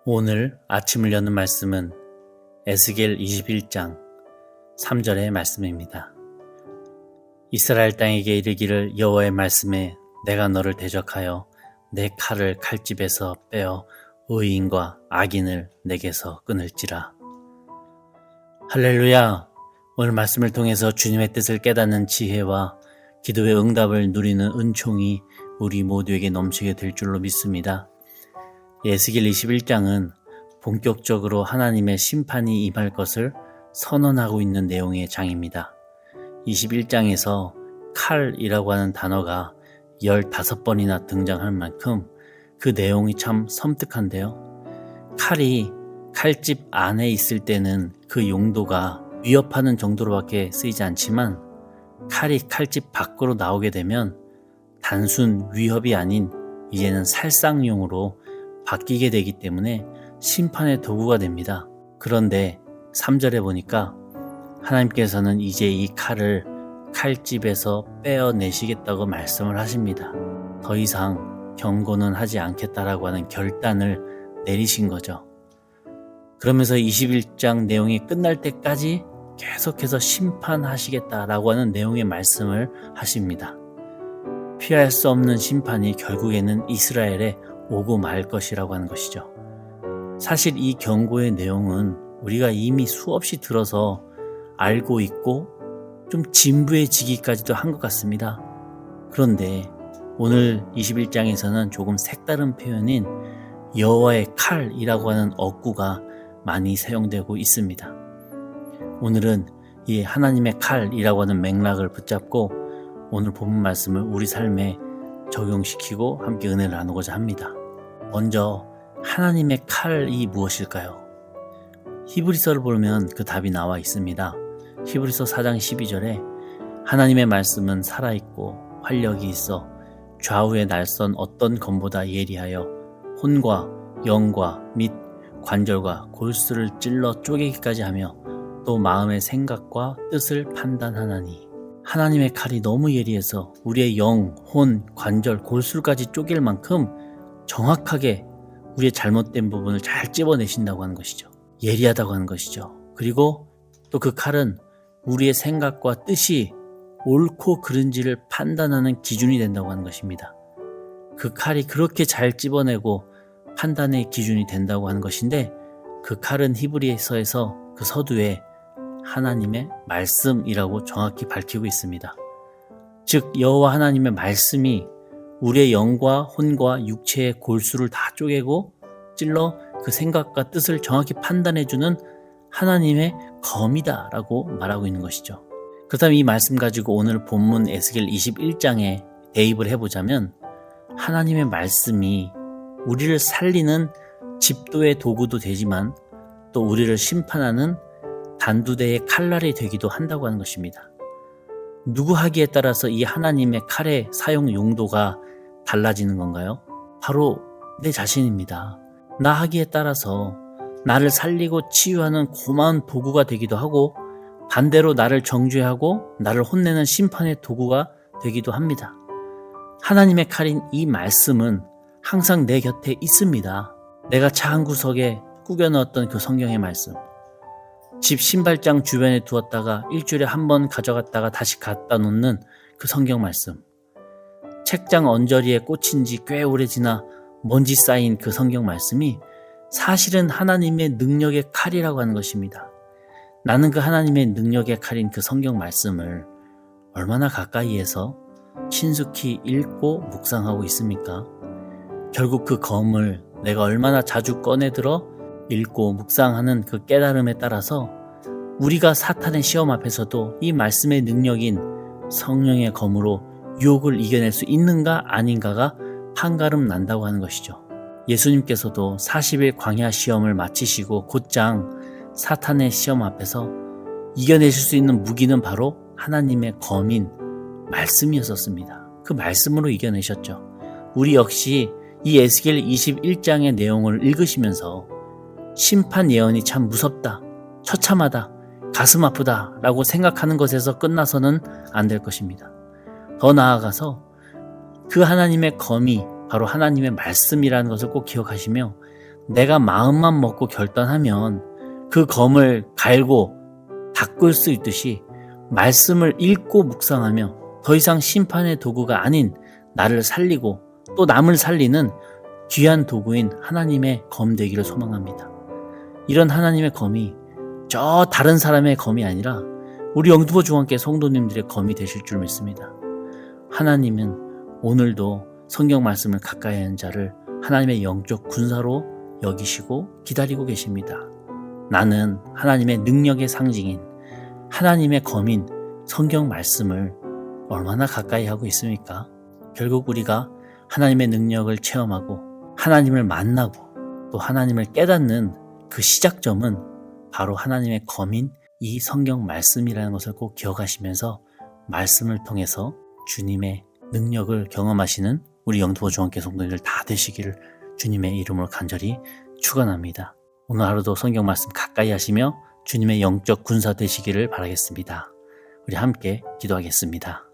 오늘 아침을 여는 말씀은 에스겔 21장 3절의 말씀입니다. 이스라엘 땅에게 이르기를 여호와의 말씀에 내가 너를 대적하여 내 칼을 칼집에서 빼어 의인과 악인을 내게서 끊을지라. 할렐루야! 오늘 말씀을 통해서 주님의 뜻을 깨닫는 지혜와 기도의 응답을 누리는 은총이 우리 모두에게 넘치게 될 줄로 믿습니다. 에스겔 21장은 본격적으로 하나님의 심판이 임할 것을 선언하고 있는 내용의 장입니다. 21장에서 칼이라고 하는 단어가 15번이나 등장할 만큼 그 내용이 참 섬뜩한데요. 칼이 칼집 안에 있을 때는 그 용도가 위협하는 정도로밖에 쓰이지 않지만 칼이 칼집 밖으로 나오게 되면 단순 위협이 아닌 이제는 살상용으로 바뀌게 되기 때문에 심판의 도구가 됩니다. 그런데 3절에 보니까 하나님께서는 이제 이 칼을 칼집에서 빼어내시겠다고 말씀을 하십니다. 더 이상 경고는 하지 않겠다라고 하는 결단을 내리신 거죠. 그러면서 21장 내용이 끝날 때까지 계속해서 심판하시겠다라고 하는 내용의 말씀을 하십니다. 피할 수 없는 심판이 결국에는 이스라엘에 오고 말 것이라고 하는 것이죠. 사실 이 경고의 내용은 우리가 이미 수없이 들어서 알고 있고 좀 진부해지기까지도 한 것 같습니다. 그런데 오늘 21장에서는 조금 색다른 표현인 여호와의 칼이라고 하는 어구가 많이 사용되고 있습니다. 오늘은 이 하나님의 칼이라고 하는 맥락을 붙잡고 오늘 본문 말씀을 우리 삶에 적용시키고 함께 은혜를 나누고자 합니다. 먼저 하나님의 칼이 무엇일까요? 히브리서를 보면 그 답이 나와 있습니다. 히브리서 4장 12절에 하나님의 말씀은 살아있고 활력이 있어 좌우의 날선 어떤 검보다 예리하여 혼과 영과 및 관절과 골수를 찔러 쪼개기까지 하며 또 마음의 생각과 뜻을 판단하나니. 하나님의 칼이 너무 예리해서 우리의 영, 혼, 관절, 골수까지 쪼갤 만큼 정확하게 우리의 잘못된 부분을 잘 찝어내신다고 하는 것이죠. 예리하다고 하는 것이죠. 그리고 또 그 칼은 우리의 생각과 뜻이 옳고 그른지를 판단하는 기준이 된다고 하는 것입니다. 그 칼이 그렇게 잘 찝어내고 판단의 기준이 된다고 하는 것인데 그 칼은 히브리서에서 그 서두에 하나님의 말씀이라고 정확히 밝히고 있습니다. 즉 여호와 하나님의 말씀이 우리의 영과 혼과 육체의 골수를 다 쪼개고 찔러 그 생각과 뜻을 정확히 판단해주는 하나님의 검이다 라고 말하고 있는 것이죠. 그렇다면 이 말씀 가지고 오늘 본문 에스겔 21장에 대입을 해보자면 하나님의 말씀이 우리를 살리는 집도의 도구도 되지만 또 우리를 심판하는 단두대의 칼날이 되기도 한다고 하는 것입니다. 누구 하기에 따라서 이 하나님의 칼의 사용 용도가 달라지는 건가요? 바로 내 자신입니다. 나 하기에 따라서 나를 살리고 치유하는 고마운 도구가 되기도 하고 반대로 나를 정죄하고 나를 혼내는 심판의 도구가 되기도 합니다. 하나님의 칼인 이 말씀은 항상 내 곁에 있습니다. 내가 차 한 구석에 꾸겨 넣었던 그 성경의 말씀, 집 신발장 주변에 두었다가 일주일에 한 번 가져갔다가 다시 갖다 놓는 그 성경 말씀, 책장 언저리에 꽂힌 지 꽤 오래 지나 먼지 쌓인 그 성경 말씀이 사실은 하나님의 능력의 칼이라고 하는 것입니다. 나는 그 하나님의 능력의 칼인 그 성경 말씀을 얼마나 가까이에서 친숙히 읽고 묵상하고 있습니까? 결국 그 검을 내가 얼마나 자주 꺼내들어 읽고 묵상하는 그 깨달음에 따라서 우리가 사탄의 시험 앞에서도 이 말씀의 능력인 성령의 검으로 유혹을 이겨낼 수 있는가 아닌가가 판가름 난다고 하는 것이죠. 예수님께서도 40일 광야 시험을 마치시고 곧장 사탄의 시험 앞에서 이겨내실 수 있는 무기는 바로 하나님의 검인 말씀이었습니다. 그 말씀으로 이겨내셨죠. 우리 역시 이 에스겔 21장의 내용을 읽으시면서 심판 예언이 참 무섭다, 처참하다, 가슴 아프다 라고 생각하는 것에서 끝나서는 안 될 것입니다. 더 나아가서 그 하나님의 검이 바로 하나님의 말씀이라는 것을 꼭 기억하시며 내가 마음만 먹고 결단하면 그 검을 갈고 닦을 수 있듯이 말씀을 읽고 묵상하며 더 이상 심판의 도구가 아닌 나를 살리고 또 남을 살리는 귀한 도구인 하나님의 검 되기를 소망합니다. 이런 하나님의 검이 저 다른 사람의 검이 아니라 우리 영등포 중앙교회 성도님들의 검이 되실 줄 믿습니다. 하나님은 오늘도 성경 말씀을 가까이 하는 자를 하나님의 영적 군사로 여기시고 기다리고 계십니다. 나는 하나님의 능력의 상징인 하나님의 검인 성경 말씀을 얼마나 가까이 하고 있습니까? 결국 우리가 하나님의 능력을 체험하고 하나님을 만나고 또 하나님을 깨닫는 그 시작점은 바로 하나님의 검인 이 성경 말씀이라는 것을 꼭 기억하시면서 말씀을 통해서 주님의 능력을 경험하시는 우리 영등포 중앙교회 성도님들 다 되시기를 주님의 이름으로 간절히 축원합니다. 오늘 하루도 성경 말씀 가까이 하시며 주님의 영적 군사 되시기를 바라겠습니다. 우리 함께 기도하겠습니다.